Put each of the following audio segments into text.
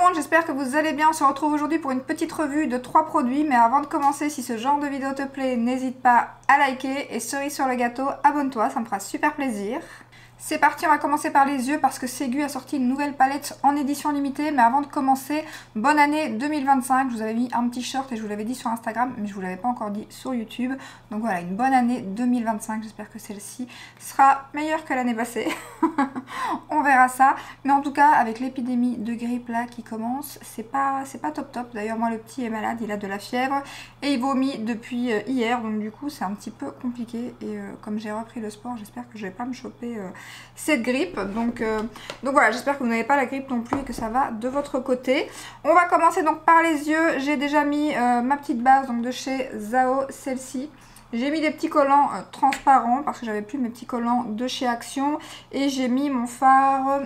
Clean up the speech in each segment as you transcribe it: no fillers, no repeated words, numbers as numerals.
monde, j'espère que vous allez bien. On se retrouve aujourd'hui pour une petite revue de 3 produits. Mais avant de commencer, si ce genre de vidéo te plaît, n'hésite pas à liker. Et cerise sur le gâteau, abonne-toi, ça me fera super plaisir. C'est parti, on va commencer par les yeux parce que Ségu a sorti une nouvelle palette en édition limitée. Mais avant de commencer, bonne année 2025. Je vous avais mis un petit short et je vous l'avais dit sur Instagram, mais je vous l'avais pas encore dit sur YouTube. Donc voilà, une bonne année 2025. J'espère que celle-ci sera meilleure que l'année passée. On verra ça. Mais en tout cas, avec l'épidémie de grippe là qui commence, c'est pas top top. D'ailleurs, moi le petit est malade, il a de la fièvre et il vomit depuis hier. Donc du coup, c'est un petit peu compliqué. Et comme j'ai repris le sport, j'espère que je vais pas me choper cette grippe. Donc voilà, j'espère que vous n'avez pas la grippe non plus et que ça va de votre côté. On va commencer donc par les yeux. J'ai déjà mis ma petite base donc de chez Zao, celle-ci. J'ai mis des petits collants transparents parce que j'avais plus mes petits collants de chez Action. Et j'ai mis mon fard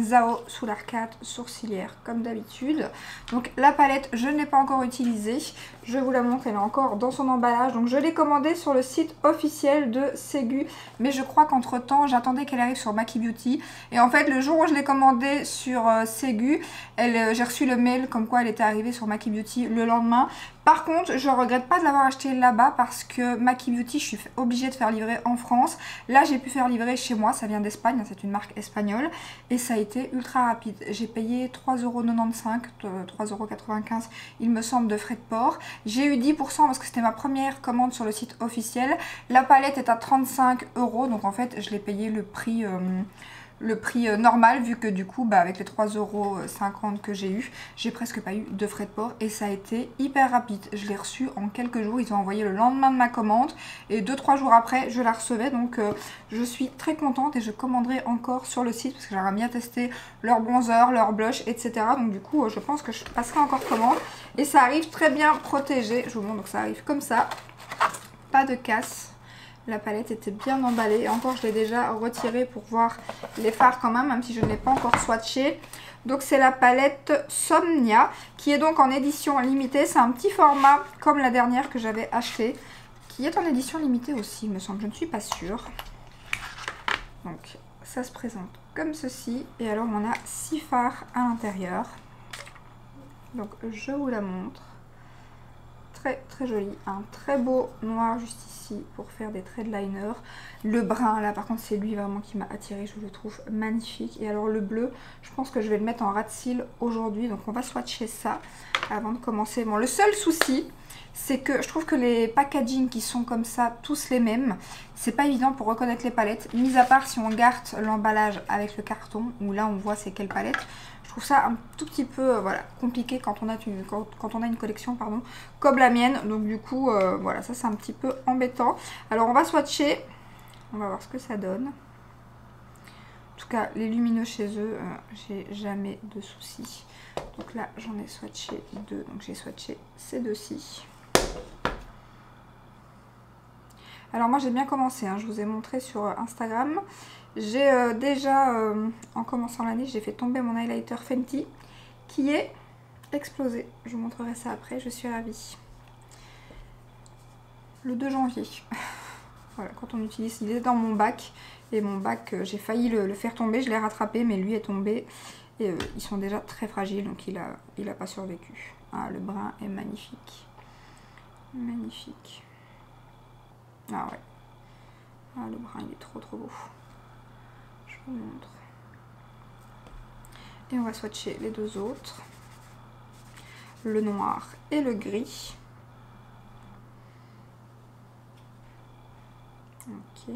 Zao sous l'arcade sourcilière comme d'habitude. Donc la palette, je ne l'ai pas encore utilisée. Je vous la montre, elle est encore dans son emballage. Donc je l'ai commandée sur le site officiel de Ségu. Mais je crois qu'entre temps, j'attendais qu'elle arrive sur Maki Beauty. Et en fait, le jour où je l'ai commandée sur Ségu, j'ai reçu le mail comme quoi elle était arrivée sur Maki Beauty le lendemain. Par contre, je regrette pas de l'avoir acheté là-bas parce que Maki Beauty, je suis obligée de faire livrer en France. Là, j'ai pu faire livrer chez moi, ça vient d'Espagne, c'est une marque espagnole. Et ça a été ultra rapide. J'ai payé 3,95 €, 3,95 € il me semble de frais de port. J'ai eu 10% parce que c'était ma première commande sur le site officiel. La palette est à 35 €, donc en fait, je l'ai payé le prix normal vu que du coup avec les 3,50 € que j'ai eu, j'ai presque pas eu de frais de port et ça a été hyper rapide. Je l'ai reçu en quelques jours, ils ont envoyé le lendemain de ma commande et 2-3 jours après je la recevais, donc je suis très contente et je commanderai encore sur le site parce que j'aimerais bien tester leur bronzer, leur blush, etc. Donc du coup je pense que je passerai encore commande et ça arrive très bien protégé. Je vous montre, donc ça arrive comme ça, pas de casse. La palette était bien emballée. Encore, je l'ai déjà retirée pour voir les fards quand même si je ne l'ai pas encore swatché. Donc, c'est la palette Somnia qui est donc en édition limitée. C'est un petit format comme la dernière que j'avais achetée qui est en édition limitée aussi, il me semble. Je ne suis pas sûre. Donc, ça se présente comme ceci. Et alors, on a 6 fards à l'intérieur. Donc, je vous la montre. Très très joli, un très beau noir juste ici pour faire des traits de liner. Le brun là par contre c'est lui vraiment qui m'a attiré, je le trouve magnifique. Et alors le bleu, je pense que je vais le mettre en ras de cils aujourd'hui, donc on va swatcher ça avant de commencer. Bon, le seul souci c'est que je trouve que les packaging qui sont comme ça, tous les mêmes, c'est pas évident pour reconnaître les palettes, mis à part si on garde l'emballage avec le carton où là on voit c'est quelle palette. Je trouve ça un tout petit peu voilà, compliqué quand on a une collection pardon, comme la mienne. Donc du coup, voilà, ça c'est un petit peu embêtant. Alors on va swatcher, on va voir ce que ça donne. En tout cas, les lumineux chez eux, j'ai jamais de soucis. Donc là, j'en ai swatché 2, donc j'ai swatché ces deux-ci. Alors moi j'ai bien commencé, hein, je vous ai montré sur Instagram. J'ai déjà, en commençant l'année, j'ai fait tomber mon highlighter Fenty qui est explosé. Je vous montrerai ça après, je suis ravie. Le 2 janvier. Voilà, quand on utilise, il est dans mon bac. Et mon bac, j'ai failli le faire tomber, je l'ai rattrapé, mais lui est tombé. Et ils sont déjà très fragiles, donc il a pas survécu. Ah, le brun est magnifique. Magnifique. Ah ouais. Ah, le brun, il est trop trop beau. Je vous montre. Et on va swatcher les deux autres. Le noir et le gris. Ok.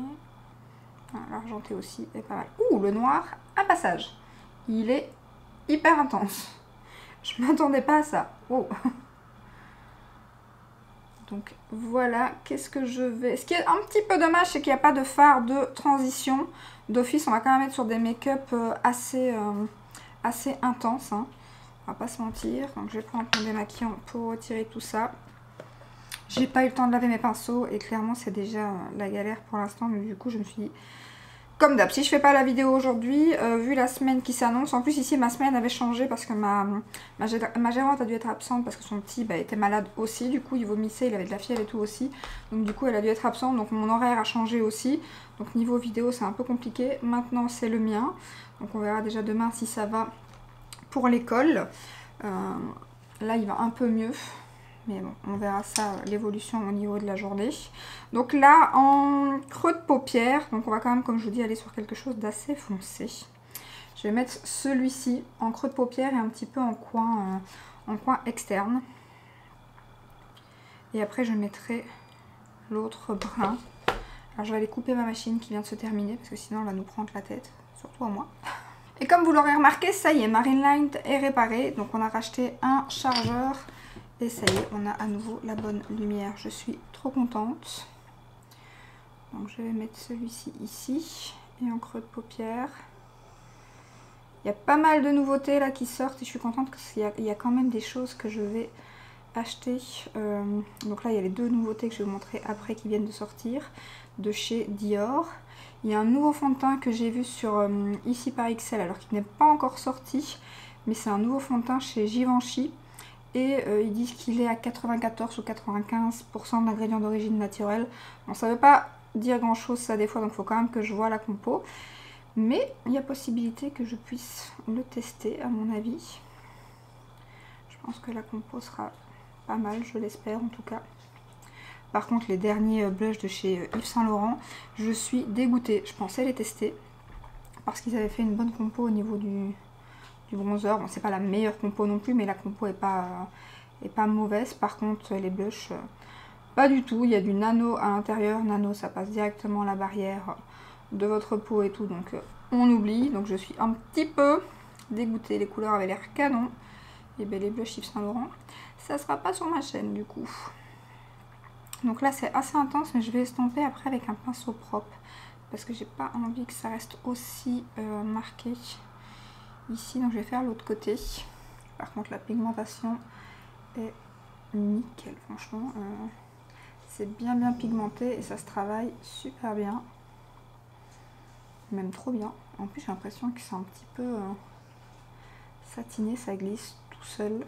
L'argenté aussi est pas mal. Ouh, le noir, un passage. Il est hyper intense. Je m'attendais pas à ça. Oh. Donc voilà, qu'est-ce que je vais... Ce qui est un petit peu dommage, c'est qu'il n'y a pas de fard de transition. D'office, on va quand même être sur des make-up assez intenses. Hein. On va pas se mentir. Donc je vais prendre mon démaquillant pour retirer tout ça. J'ai pas eu le temps de laver mes pinceaux et clairement c'est déjà la galère pour l'instant. Mais du coup je me suis dit, comme d'hab, si je fais pas la vidéo aujourd'hui, vu la semaine qui s'annonce, en plus ici ma semaine avait changé parce que ma gérante a dû être absente parce que son petit était malade aussi, du coup il vomissait, il avait de la fièvre et tout aussi, donc du coup elle a dû être absente, donc mon horaire a changé aussi, donc niveau vidéo c'est un peu compliqué. Maintenant c'est le mien, donc on verra déjà demain si ça va pour l'école. Là il va un peu mieux. Mais bon, on verra ça, l'évolution au niveau de la journée. Donc là, en creux de paupière, donc on va quand même, comme je vous dis, aller sur quelque chose d'assez foncé. Je vais mettre celui-ci en creux de paupière et un petit peu en coin externe. Et après, je mettrai l'autre brun. Alors je vais aller couper ma machine qui vient de se terminer parce que sinon elle va nous prendre la tête, surtout à moi. Et comme vous l'aurez remarqué, ça y est, Marine Light est réparée. Donc on a racheté un chargeur. Et ça y est, on a à nouveau la bonne lumière. Je suis trop contente. Donc je vais mettre celui-ci ici. Et en creux de paupière. Il y a pas mal de nouveautés là qui sortent. Et je suis contente parce qu'il y a quand même des choses que je vais acheter. Donc là, il y a les deux nouveautés que je vais vous montrer après qui viennent de sortir. De chez Dior. Il y a un nouveau fond de teint que j'ai vu sur Ici par XL. Alors qu'il n'est pas encore sorti. Mais c'est un nouveau fond de teint chez Givenchy. Et ils disent qu'il est à 94 ou 95% d'ingrédients d'origine naturelle. Bon, ça ne veut pas dire grand chose ça des fois, donc il faut quand même que je vois la compo. Mais il y a possibilité que je puisse le tester à mon avis. Je pense que la compo sera pas mal, je l'espère en tout cas. Par contre les derniers blushs de chez Yves Saint Laurent, je suis dégoûtée. Je pensais les tester parce qu'ils avaient fait une bonne compo au niveau du bronzer. Bon, c'est pas la meilleure compo non plus, mais la compo est pas mauvaise. Par contre, les blushs, pas du tout. Il y a du nano à l'intérieur. Nano, ça passe directement la barrière de votre peau et tout, donc on oublie. Donc je suis un petit peu dégoûtée. Les couleurs avaient l'air canon. Et bien les blushs Yves Saint Laurent, ça sera pas sur ma chaîne du coup. Donc là, c'est assez intense, mais je vais estomper après avec un pinceau propre parce que j'ai pas envie que ça reste aussi marqué ici. Donc je vais faire l'autre côté. Par contre la pigmentation est nickel, franchement c'est bien pigmenté et ça se travaille super bien, même trop bien. En plus j'ai l'impression que c'est un petit peu satiné, ça glisse tout seul.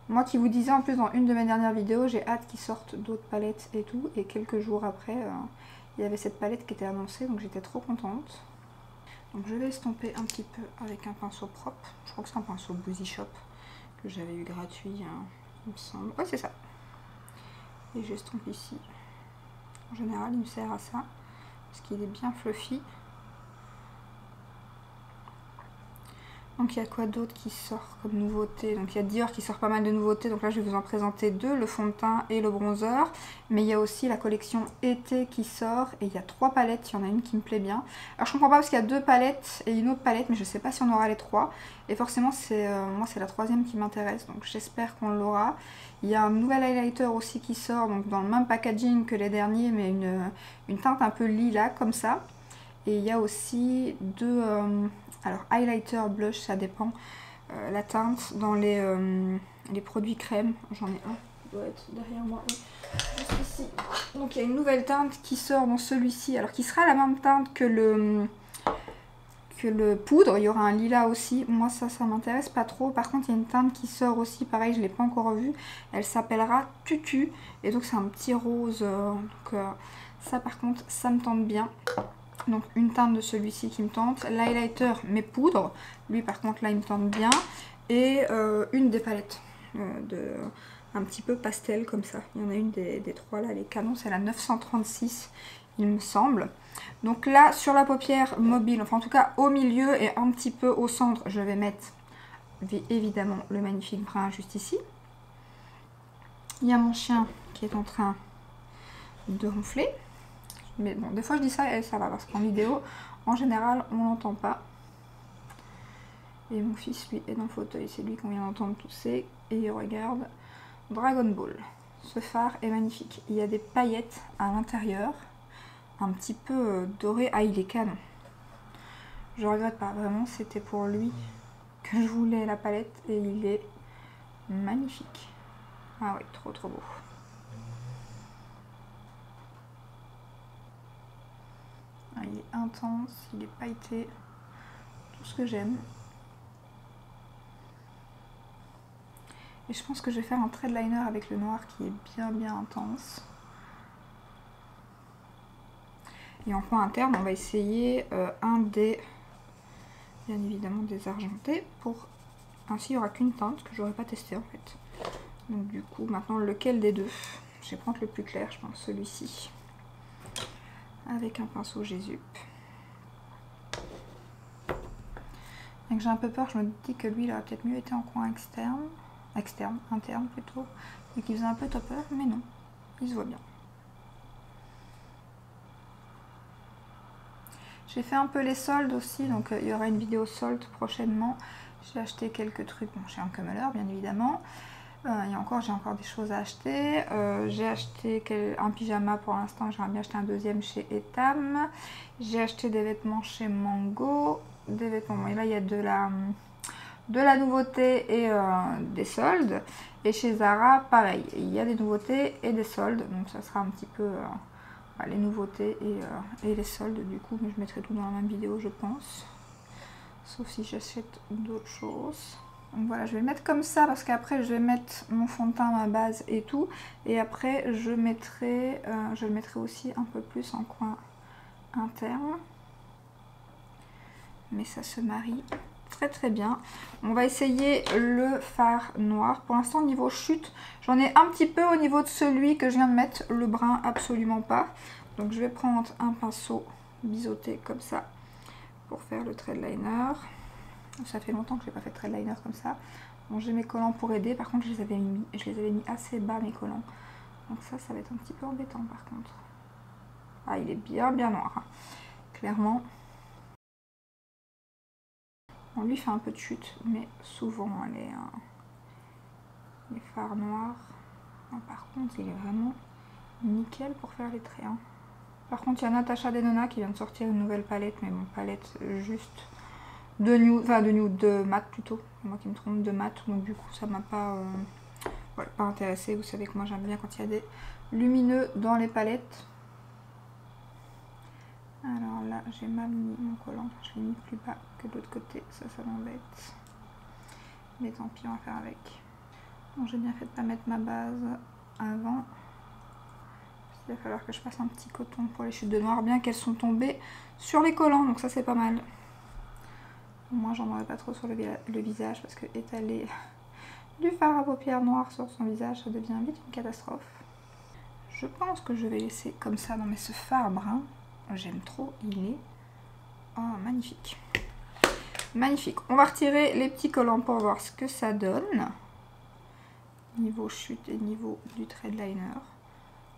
Moi qui vous disais en plus dans une de mes dernières vidéos, j'ai hâte qu'ils sortent d'autres palettes et tout, et quelques jours après il y avait cette palette qui était annoncée, donc j'étais trop contente. Donc je vais estomper un petit peu avec un pinceau propre. Je crois que c'est un pinceau Boozy Shop que j'avais eu gratuit, hein, il me semble. Ouais, c'est ça. Et j'estompe ici. En général, il me sert à ça parce qu'il est bien fluffy. Donc il y a quoi d'autre qui sort comme nouveauté? Donc il y a Dior qui sort pas mal de nouveautés. Donc là je vais vous en présenter deux, le fond de teint et le bronzer. Mais il y a aussi la collection été qui sort. Et il y a 3 palettes, il y en a une qui me plaît bien. Alors je comprends pas parce qu'il y a 2 palettes et une autre palette, mais je sais pas si on aura les 3. Et forcément moi c'est la 3e qui m'intéresse, donc j'espère qu'on l'aura. Il y a un nouvel highlighter aussi qui sort, donc dans le même packaging que les derniers, mais une teinte un peu lilas comme ça. Et il y a aussi 2... alors highlighter, blush, ça dépend la teinte. Dans les produits crème, j'en ai un qui doit être derrière moi, oui, juste ici. Donc il y a une nouvelle teinte qui sort dans celui-ci, alors qui sera la même teinte que le poudre. Il y aura un lilas aussi, moi ça m'intéresse pas trop. Par contre il y a une teinte qui sort aussi, pareil je l'ai pas encore vue, elle s'appellera Tutu, et donc c'est un petit rose, donc ça par contre ça me tente bien. Donc une teinte de celui-ci qui me tente, l'highlighter mais poudre, lui par contre là il me tente bien, et une des palettes un petit peu pastel comme ça. Il y en a une des 3 là, les canons, c'est la 936 il me semble. Donc là sur la paupière mobile, enfin en tout cas au milieu et un petit peu au centre, je vais mettre évidemment le magnifique brun juste ici. Il y a mon chien qui est en train de ronfler. Mais bon, des fois je dis ça et ça va parce qu'en vidéo, en général, on l'entend pas. Et mon fils, lui, est dans le fauteuil. C'est lui qu'on vient d'entendre tousser. Et il regarde Dragon Ball. Ce phare est magnifique. Il y a des paillettes à l'intérieur. Un petit peu doré. Ah, il est canon. Je regrette pas. Vraiment, c'était pour lui que je voulais la palette. Et il est magnifique. Ah oui, trop trop beau. Il est intense, il est pailleté, tout ce que j'aime. Et je pense que je vais faire un trait de liner avec le noir qui est bien intense. Et en coin interne, on va essayer un des, bien évidemment des argentés pour Ainsi il n'y aura qu'une teinte que j'aurais pas testé en fait. Donc du coup maintenant lequel des deux? Je vais prendre le plus clair, je pense celui-ci. Avec un pinceau Jésus. Et que j'ai un peu peur, je me dis que lui il aurait peut-être mieux été en coin interne plutôt. Et qu'il faisait un peu topper, mais non, il se voit bien. J'ai fait un peu les soldes aussi, donc il y aura une vidéo solde prochainement. J'ai acheté quelques trucs, bon, chez Uncommodore bien évidemment. J'ai encore des choses à acheter. J'ai acheté un pyjama pour l'instant, j'aimerais bien acheter un deuxième chez Etam. J'ai acheté des vêtements chez Mango. Des vêtements, et là il y a de la nouveauté et des soldes. Et chez Zara, pareil, il y a des nouveautés et des soldes. Donc ça sera un petit peu les nouveautés et les soldes du coup. Mais je mettrai tout dans la même vidéo je pense. Sauf si j'achète d'autres choses. Donc voilà, je vais mettre comme ça parce qu'après je vais mettre mon fond de teint, ma base et tout. Et après je le mettrai aussi un peu plus en coin interne. Mais ça se marie très très bien. On va essayer le fard noir. Pour l'instant niveau chute, j'en ai un petit peu au niveau de celui que je viens de mettre. Le brun absolument pas. Donc je vais prendre un pinceau biseauté comme ça pour faire le thread liner. Ça fait longtemps que je n'ai pas fait de thread liner comme ça. Bon, j'ai mes collants pour aider. Par contre je les avais mis assez bas mes collants. Donc ça va être un petit peu embêtant par contre. Ah il est bien noir hein. Clairement. On lui fait un peu de chute, mais souvent les fards noirs. Par contre, il est vraiment nickel pour faire les traits. Hein. Par contre, il y a Natasha Denona qui vient de sortir une nouvelle palette, mais bon, palette juste de nude, de mat plutôt. C'est moi qui me trompe, de mat, donc du coup, ça m'a pas intéressé. Vous savez que moi, j'aime bien quand il y a des lumineux dans les palettes. Alors là, j'ai mal mis mon collant, je l'ai mis plus bas que de l'autre côté, ça m'embête. Mais tant pis, on va faire avec. Bon, j'ai bien fait de ne pas mettre ma base avant. Il va falloir que je fasse un petit coton pour les chutes de noir, bien qu'elles sont tombées sur les collants, donc ça c'est pas mal. Moi j'en aurais pas trop sur le visage, parce que étaler du fard à paupières noires sur son visage, ça devient vite une catastrophe. Je pense que je vais laisser comme ça, non mais ce fard brun, j'aime trop, il est magnifique. Magnifique. On va retirer les petits collants pour voir ce que ça donne. Niveau chute et niveau du thread liner.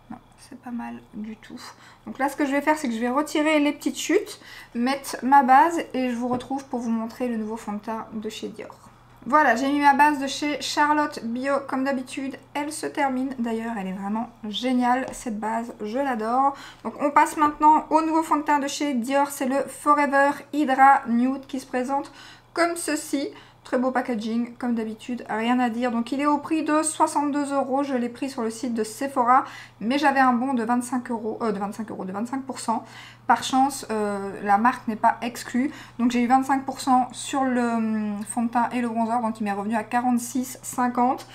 Non, c'est pas mal du tout. Donc là, ce que je vais faire, c'est que je vais retirer les petites chutes, mettre ma base et je vous retrouve pour vous montrer le nouveau fond de teint de chez Dior. Voilà, j'ai mis ma base de chez Charlotte Bio comme d'habitude. Elle se termine. D'ailleurs, elle est vraiment géniale cette base. Je l'adore. Donc on passe maintenant au nouveau fond de teint de chez Dior. C'est le Forever Hydra Nude qui se présente comme ceci. Très beau packaging, comme d'habitude, rien à dire. Donc il est au prix de 62 €. Je l'ai pris sur le site de Sephora, mais j'avais un bon de 25%. Par chance, la marque n'est pas exclue. Donc j'ai eu 25% sur le fond de teint et le bronzer, donc il m'est revenu à 46,50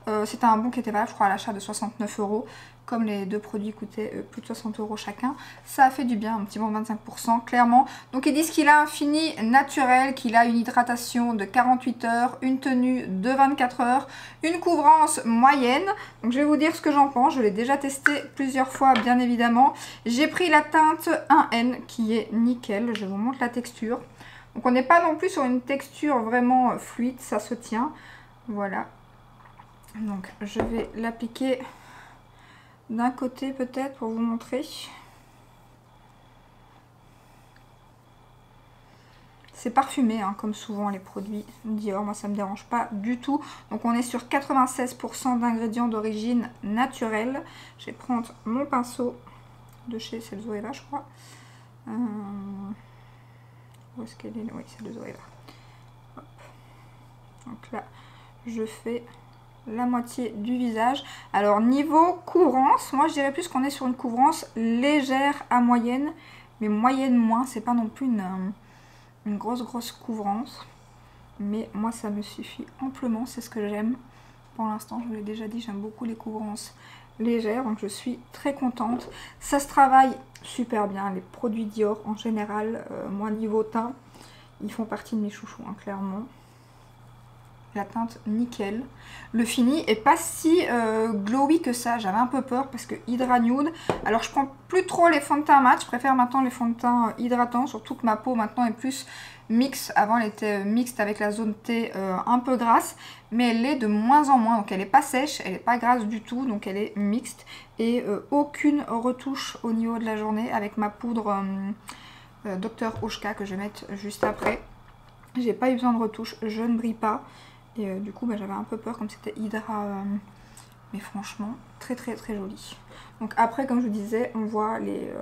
€. C'était un bon qui était valable, je crois, à l'achat de 69 €. Comme les deux produits coûtaient plus de 60 € chacun, ça a fait du bien, un petit bon 25% clairement. Donc ils disent qu'il a un fini naturel, qu'il a une hydratation de 48 heures, une tenue de 24 heures, une couvrance moyenne. Donc je vais vous dire ce que j'en pense, je l'ai déjà testé plusieurs fois bien évidemment. J'ai pris la teinte 1N qui est nickel, je vous montre la texture. Donc on n'est pas non plus sur une texture vraiment fluide, ça se tient. Voilà. Donc je vais l'appliquer d'un côté peut-être pour vous montrer. C'est parfumé hein, comme souvent les produits Dior, moi ça me dérange pas du tout. Donc on est sur 96% d'ingrédients d'origine naturelle. Je vais prendre mon pinceau de chez Zoeva je crois. Où est-ce qu'elle est? Oui, c'est de Zoeva. Hop. Donc là je fais la moitié du visage. Alors niveau couvrance, moi je dirais plus qu'on est sur une couvrance légère à moyenne, mais moyenne moins, c'est pas non plus une grosse couvrance, mais moi ça me suffit amplement, c'est ce que j'aime pour l'instant. Je vous l'ai déjà dit, j'aime beaucoup les couvrances légères, donc je suis très contente. Ça se travaille super bien, les produits Dior en général, moi niveau teint, ils font partie de mes chouchous hein, clairement. la teinte nickel. Le fini est pas si glowy que ça, j'avais un peu peur parce que Hydra Nude. Alors je prends plus trop les fonds de teint mat, je préfère maintenant les fonds de teint hydratants, surtout que ma peau maintenant est plus mixte. Avant elle était mixte avec la zone T un peu grasse, mais elle est de moins en moins, donc elle est pas sèche, elle est pas grasse du tout, donc elle est mixte. Et aucune retouche au niveau de la journée avec ma poudre Dr Oshka que je vais mettre juste après. J'ai pas eu besoin de retouche, je ne brille pas. Et du coup j'avais un peu peur comme c'était Hydra, mais franchement très joli. Donc après comme je vous disais, on voit les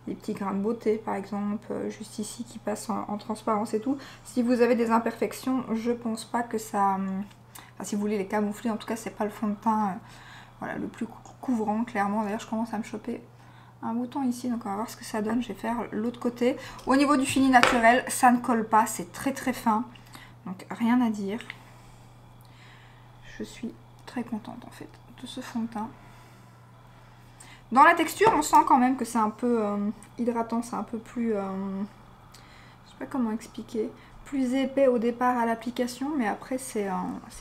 petits grains de beauté par exemple, juste ici qui passent en transparence et tout. Si vous avez des imperfections, je pense pas que ça... Enfin si vous voulez les camoufler, en tout cas c'est pas le fond de teint voilà, le plus couvrant clairement. D'ailleurs je commence à me choper un bouton ici, donc on va voir ce que ça donne. Je vais faire l'autre côté. Au niveau du fini naturel, ça ne colle pas, c'est très fin. Donc rien à dire. Je suis très contente en fait de ce fond de teint. Dans la texture, on sent quand même que c'est un peu hydratant, c'est un peu plus... je sais pas comment expliquer. Plus épais au départ à l'application, mais après c'est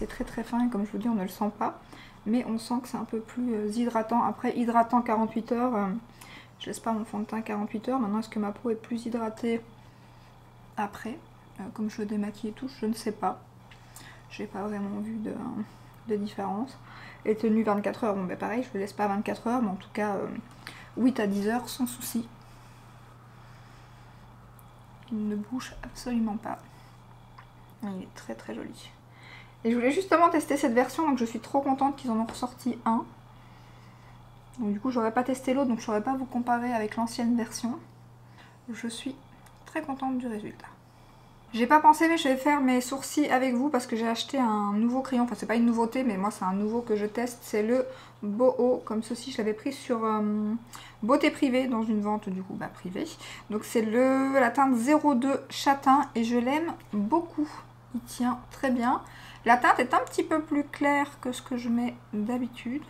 très fin et comme je vous dis, on ne le sent pas. Mais on sent que c'est un peu plus hydratant. Après, hydratant 48 heures, je laisse pas mon fond de teint 48 heures. Maintenant, est-ce que ma peau est plus hydratée après, comme je le démaquille et tout, je ne sais pas. J'ai pas vraiment vu de différence. Et tenue 24 heures, bon ben pareil, je le laisse pas 24 heures, mais en tout cas 8 à 10 heures sans souci. Il ne bouge absolument pas. Il est très joli. Et je voulais justement tester cette version, donc je suis trop contente qu'ils en ont ressorti un. Donc du coup j'aurais pas testé l'autre, donc je saurais pas vous comparer avec l'ancienne version. Je suis très contente du résultat. J'ai pas pensé, mais je vais faire mes sourcils avec vous parce que j'ai acheté un nouveau crayon. Enfin c'est pas une nouveauté, mais moi c'est un nouveau que je teste. C'est le Boho, comme ceci. Je l'avais pris sur Beauté Privée, dans une vente du coup privée. Donc c'est la teinte 02 châtain et je l'aime beaucoup. Il tient très bien. La teinte est un petit peu plus claire que ce que je mets d'habitude,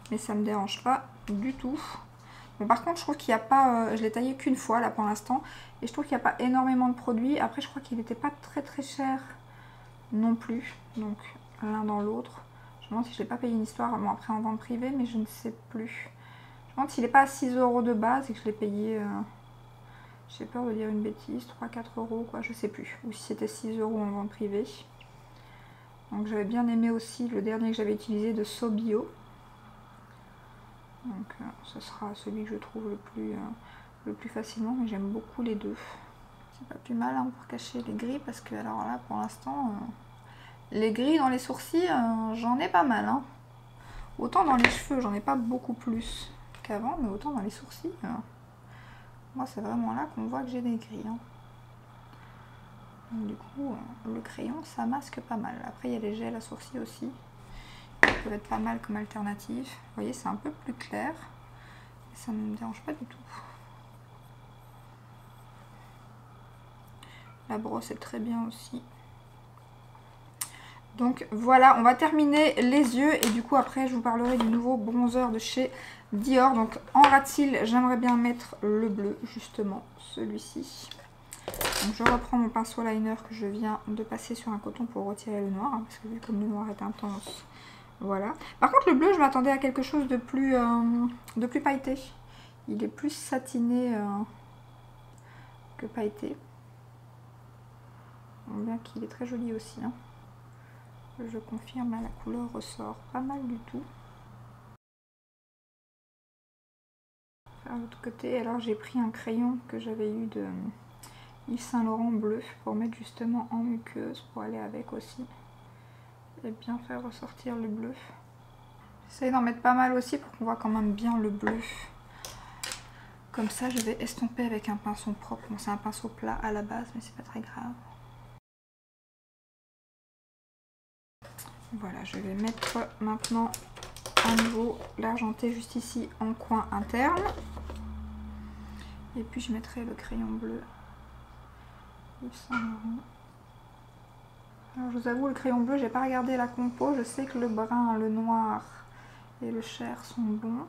mais ça me dérange pas du tout. Bon, par contre, je trouve qu'il n'y a pas... je l'ai taillé qu'une fois là pour l'instant, et je trouve qu'il n'y a pas énormément de produits. Après, je crois qu'il n'était pas très cher non plus, donc l'un dans l'autre. Je me demande si je l'ai pas payé une histoire, bon après en vente privée, mais je ne sais plus. Je me demande s'il n'est pas à 6 € de base et que je l'ai payé... j'ai peur de dire une bêtise, 3-4 € quoi, je sais plus. Ou si c'était 6 € en vente privée. Donc j'avais bien aimé aussi le dernier que j'avais utilisé de Sobio. Donc ce sera celui que je trouve le plus facilement, mais j'aime beaucoup les deux. C'est pas plus mal hein, pour cacher les gris, parce que alors là pour l'instant, les gris dans les sourcils, j'en ai pas mal. Hein. Autant dans les cheveux, j'en ai pas beaucoup plus qu'avant, mais autant dans les sourcils, moi c'est vraiment là qu'on voit que j'ai des gris. Hein. Donc, du coup, le crayon ça masque pas mal. Après il y a les gels à sourcils aussi. Ça peut être pas mal comme alternative. Vous voyez, c'est un peu plus clair. Et ça ne me dérange pas du tout. La brosse est très bien aussi. Donc voilà, on va terminer les yeux. Et du coup, après, je vous parlerai du nouveau bronzer de chez Dior. Donc en ras de cils, j'aimerais bien mettre le bleu, justement, celui-ci. Donc je reprends mon pinceau liner que je viens de passer sur un coton pour retirer le noir. Hein, parce que vu comme le noir est intense... Voilà. Par contre, le bleu, je m'attendais à quelque chose de plus pailleté. Il est plus satiné que pailleté. On voit bien qu'il est très joli aussi. Hein. Je confirme, là, la couleur ressort pas mal du tout. De l'autre côté, alors j'ai pris un crayon que j'avais eu de Yves Saint Laurent bleu pour mettre justement en muqueuse, pour aller avec aussi. Et bien faire ressortir le bleu. J'essaie d'en mettre pas mal aussi pour qu'on voit quand même bien le bleu. Comme ça, je vais estomper avec un pinceau propre. Bon, c'est un pinceau plat à la base, mais c'est pas très grave. Voilà, je vais mettre maintenant à nouveau l'argenté juste ici en coin interne. Et puis je mettrai le crayon bleu. Alors je vous avoue, le crayon bleu, j'ai pas regardé la compo. Je sais que le brun, le noir et le chair sont bons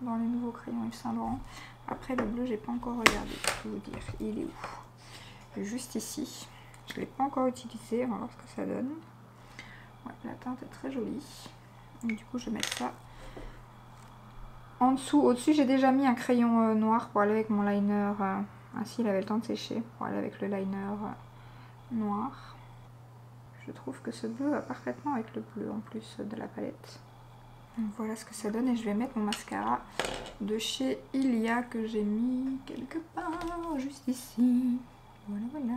dans les nouveaux crayons Yves Saint Laurent. Après le bleu, j'ai pas encore regardé, je peux vous dire. Il est où? Juste ici. Je l'ai pas encore utilisé, on va voir ce que ça donne. Ouais, la teinte est très jolie. Et du coup, je vais mettre ça en dessous. Au-dessus, j'ai déjà mis un crayon noir pour aller avec mon liner. Ainsi, il avait le temps de sécher. Pour aller avec le liner noir. Je trouve que ce bleu va parfaitement avec le bleu en plus de la palette. Donc voilà ce que ça donne et je vais mettre mon mascara de chez Ilia que j'ai mis quelque part juste ici. Voilà, voilà.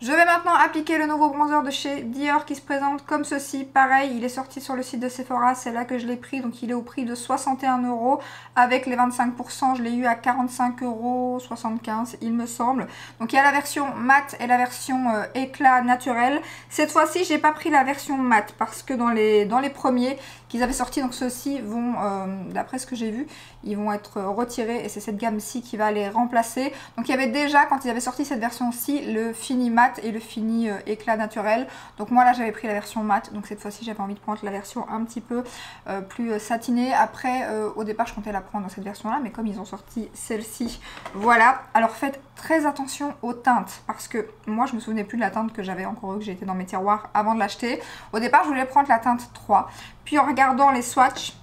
Je vais maintenant appliquer le nouveau bronzer de chez Dior qui se présente comme ceci. Pareil, il est sorti sur le site de Sephora, c'est là que je l'ai pris. Donc il est au prix de 61 €. Avec les 25%, je l'ai eu à 45,75 € il me semble. Donc il y a la version mat et la version éclat naturel. Cette fois-ci, j'ai pas pris la version mat parce que dans les premiers qu'ils avaient sortis, donc ceux-ci vont, d'après ce que j'ai vu, ils vont être retirés et c'est cette gamme-ci qui va les remplacer. Donc il y avait déjà, quand ils avaient sorti cette version-ci, le fini mat et le fini éclat naturel. Donc moi là j'avais pris la version mat, donc cette fois-ci j'avais envie de prendre la version un petit peu plus satinée. Après au départ je comptais la prendre dans cette version là, mais comme ils ont sorti celle-ci, voilà. Alors faites très attention aux teintes, parce que moi je me souvenais plus de la teinte que j'avais encore eu, que j'ai été dans mes tiroirs avant de l'acheter. Au départ je voulais prendre la teinte 3, puis en regardant les swatchs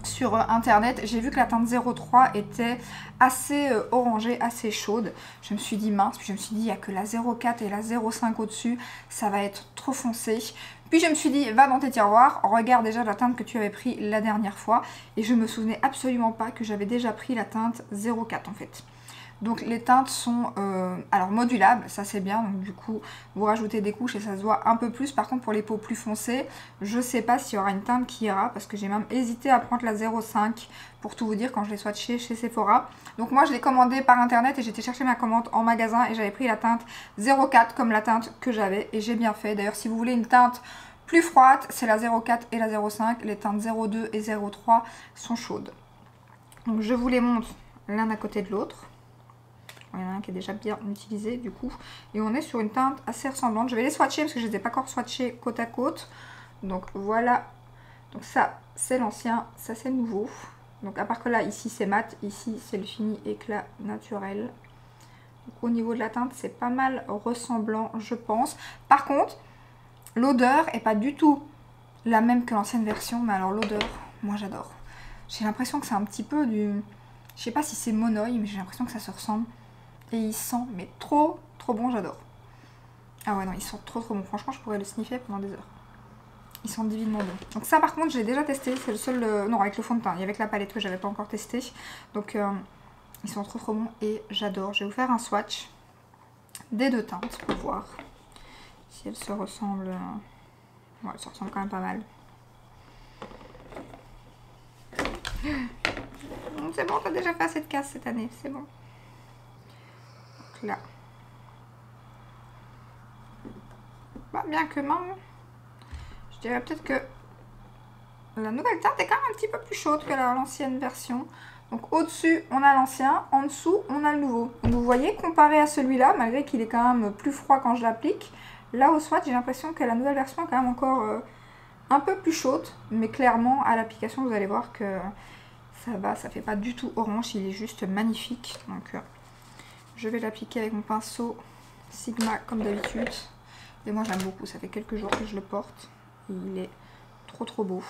sur internet, j'ai vu que la teinte 03 était assez orangée, assez chaude. Je me suis dit mince, puis je me suis dit il n'y a que la 04 et la 05 au-dessus, ça va être trop foncé. Puis je me suis dit va dans tes tiroirs, regarde déjà la teinte que tu avais pris la dernière fois. Et je me souvenais absolument pas que j'avais déjà pris la teinte 04 en fait. Donc les teintes sont alors modulables, ça c'est bien, donc du coup vous rajoutez des couches et ça se voit un peu plus. Par contre pour les peaux plus foncées, je sais pas s'il y aura une teinte qui ira, parce que j'ai même hésité à prendre la 05 pour tout vous dire quand je l'ai swatché chez Sephora. Donc moi je l'ai commandé par internet et j'étais chercher ma commande en magasin et j'avais pris la teinte 04 comme la teinte que j'avais et j'ai bien fait. D'ailleurs si vous voulez une teinte plus froide, c'est la 04 et la 05, les teintes 02 et 03 sont chaudes. Donc je vous les montre l'un à côté de l'autre. Il y en a un qui est déjà bien utilisé du coup. Et on est sur une teinte assez ressemblante. Je vais les swatcher parce que je ne les ai pas encore swatchés côte à côte. Donc voilà. Donc ça c'est l'ancien, ça c'est le nouveau. Donc à part que là ici c'est mat, ici c'est le fini éclat naturel. Donc, au niveau de la teinte c'est pas mal ressemblant je pense. Par contre l'odeur est pas du tout la même que l'ancienne version. Mais alors l'odeur, moi j'adore. J'ai l'impression que c'est un petit peu du... Je sais pas si c'est monoï mais j'ai l'impression que ça se ressemble. Et il sent mais trop bon, j'adore. Ah ouais non, il sent trop bon. Franchement je pourrais le sniffer pendant des heures. Ils sont divinement bons. Donc ça par contre j'ai déjà testé. C'est le seul... non avec le fond de teint. Il y avait que la palette que j'avais pas encore testé. Donc ils sont trop bons et j'adore. Je vais vous faire un swatch des deux teintes pour voir si elles se ressemblent. Ouais, elles se ressemblent quand même pas mal. C'est bon, t'as déjà fait assez de casse cette année. C'est bon. Là. Bah, bien que même, je dirais peut-être que la nouvelle teinte est quand même un petit peu plus chaude que l'ancienne version. Donc au-dessus on a l'ancien, en dessous on a le nouveau. Donc vous voyez, comparé à celui-là, malgré qu'il est quand même plus froid quand je l'applique, là au swatch j'ai l'impression que la nouvelle version est quand même encore un peu plus chaude. Mais clairement à l'application vous allez voir que ça va, ça fait pas du tout orange, il est juste magnifique. Donc je vais l'appliquer avec mon pinceau Sigma comme d'habitude. Et moi j'aime beaucoup, ça fait quelques jours que je le porte. Et il est trop beau.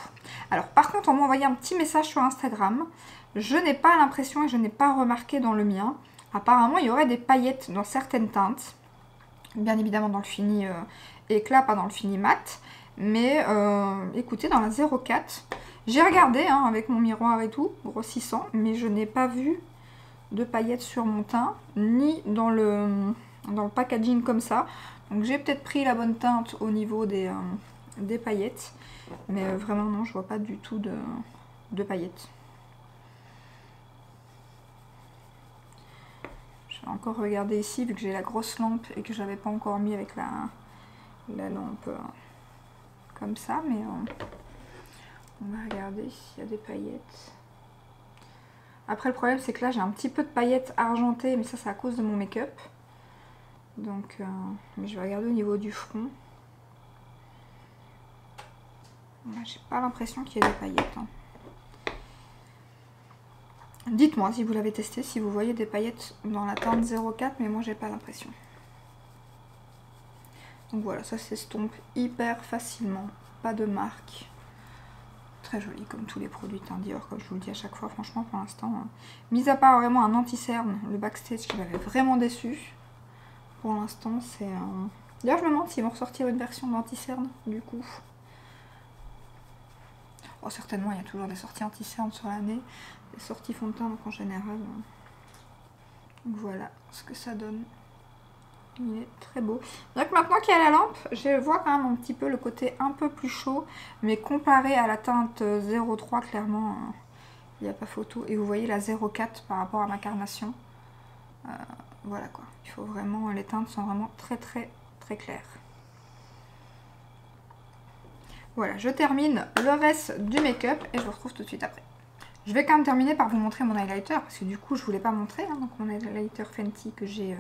Alors par contre on m'a envoyé un petit message sur Instagram. Je n'ai pas l'impression et je n'ai pas remarqué dans le mien. Apparemment il y aurait des paillettes dans certaines teintes. Bien évidemment dans le fini éclat, pas dans le fini mat. Mais écoutez, dans la 04, j'ai regardé hein, avec mon miroir et tout, grossissant. Mais je n'ai pas vu de paillettes sur mon teint, ni dans le packaging comme ça. Donc j'ai peut-être pris la bonne teinte au niveau des paillettes. Mais vraiment non, je vois pas du tout de paillettes. Je vais encore regarder ici, vu que j'ai la grosse lampe et que j'avais pas encore mis avec la lampe comme ça. Mais on va regarder s'il y a des paillettes. Après le problème c'est que là j'ai un petit peu de paillettes argentées, mais ça c'est à cause de mon make-up. Donc mais je vais regarder au niveau du front. J'ai pas l'impression qu'il y ait des paillettes. Hein. Dites-moi si vous l'avez testé, si vous voyez des paillettes dans la teinte 04, mais moi j'ai pas l'impression. Donc voilà, ça s'estompe hyper facilement, pas de marque. Très joli comme tous les produits teint Dior, comme je vous le dis à chaque fois, franchement pour l'instant. Mis à part vraiment un anti-cerne, le backstage qui m'avait vraiment déçu. Pour l'instant c'est... D'ailleurs je me demande s'ils vont ressortir une version d'anti-cerne du coup. Oh, certainement il y a toujours des sorties anti-cerne sur l'année, des sorties fond de teint donc en général. Donc voilà ce que ça donne. Il est très beau. Donc maintenant qu'il y a la lampe, je vois quand même un petit peu le côté un peu plus chaud. Mais comparé à la teinte 03, clairement, il n'y a pas photo. Et vous voyez la 04 par rapport à ma carnation. Voilà quoi. Il faut vraiment, les teintes sont vraiment très claires. Voilà, je termine le reste du make-up et je vous retrouve tout de suite après. Je vais quand même terminer par vous montrer mon highlighter. Parce que du coup, je ne voulais pas montrer. Hein, donc mon highlighter Fenty que j'ai...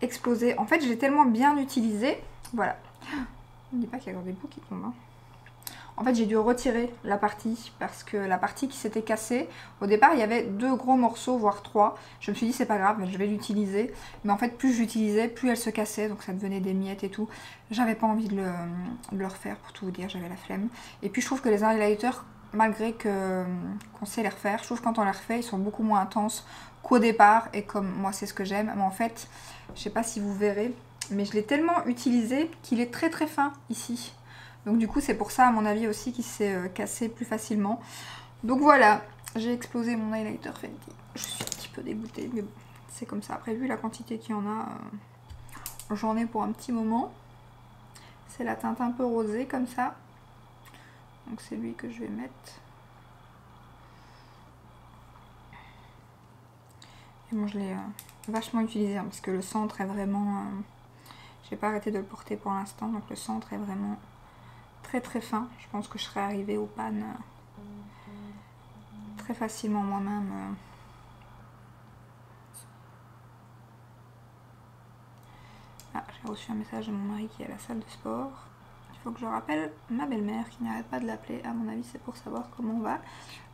explosé. En fait, je l'ai tellement bien utilisé. Voilà. Ne dis pas qu'il y a encore des bouts qui tombent. Hein. En fait, j'ai dû retirer la partie parce que la partie qui s'était cassée, au départ, il y avait 2 gros morceaux, voire 3. Je me suis dit, c'est pas grave, mais je vais l'utiliser. Mais en fait, plus je l'utilisais, plus elle se cassait. Donc, ça devenait des miettes et tout. J'avais pas envie de le refaire, pour tout vous dire. J'avais la flemme. Et puis, je trouve que les highlighters, malgré qu'on sait les refaire, je trouve que quand on les refait, ils sont beaucoup moins intenses qu'au départ. Et comme moi, c'est ce que j'aime. Mais en fait... je sais pas si vous verrez, mais je l'ai tellement utilisé qu'il est très fin ici. Donc du coup c'est pour ça à mon avis aussi qu'il s'est cassé plus facilement. Donc voilà, j'ai explosé mon highlighter Fenty. Je suis un petit peu dégoûtée, mais bon, c'est comme ça. Après vu la quantité qu'il y en a, j'en ai pour un petit moment. C'est la teinte un peu rosée comme ça. Donc c'est lui que je vais mettre. Et bon, je l'ai vachement utilisé hein, parce que le centre est vraiment... j'ai pas arrêté de le porter pour l'instant, donc le centre est vraiment très fin. Je pense que je serais arrivée aux pannes très facilement moi-même. Ah, j'ai reçu un message de mon mari qui est à la salle de sport. Il faut que je rappelle ma belle-mère qui n'arrête pas de l'appeler. À mon avis, c'est pour savoir comment va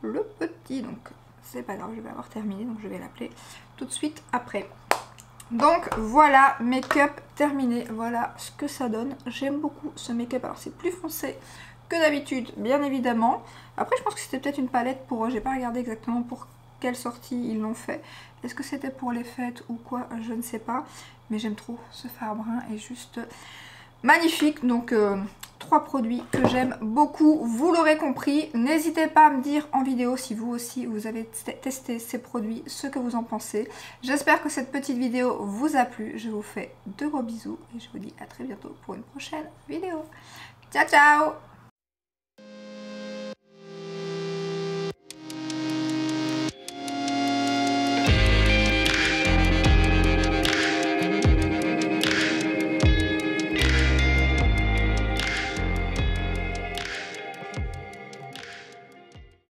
le petit. Donc, c'est pas grave, je vais avoir terminé, donc je vais l'appeler tout de suite après. Donc voilà, make-up terminé, voilà ce que ça donne. J'aime beaucoup ce make-up, alors c'est plus foncé que d'habitude, bien évidemment. Après je pense que c'était peut-être une palette pour, j'ai pas regardé exactement pour quelle sortie ils l'ont fait. Est-ce que c'était pour les fêtes ou quoi, je ne sais pas. Mais j'aime trop, ce fard brun est juste magnifique. Donc 3 produits que j'aime beaucoup, vous l'aurez compris. N'hésitez pas à me dire en vidéo si vous aussi vous avez testé ces produits, ce que vous en pensez. J'espère que cette petite vidéo vous a plu. Je vous fais de gros bisous et je vous dis à très bientôt pour une prochaine vidéo. Ciao ciao!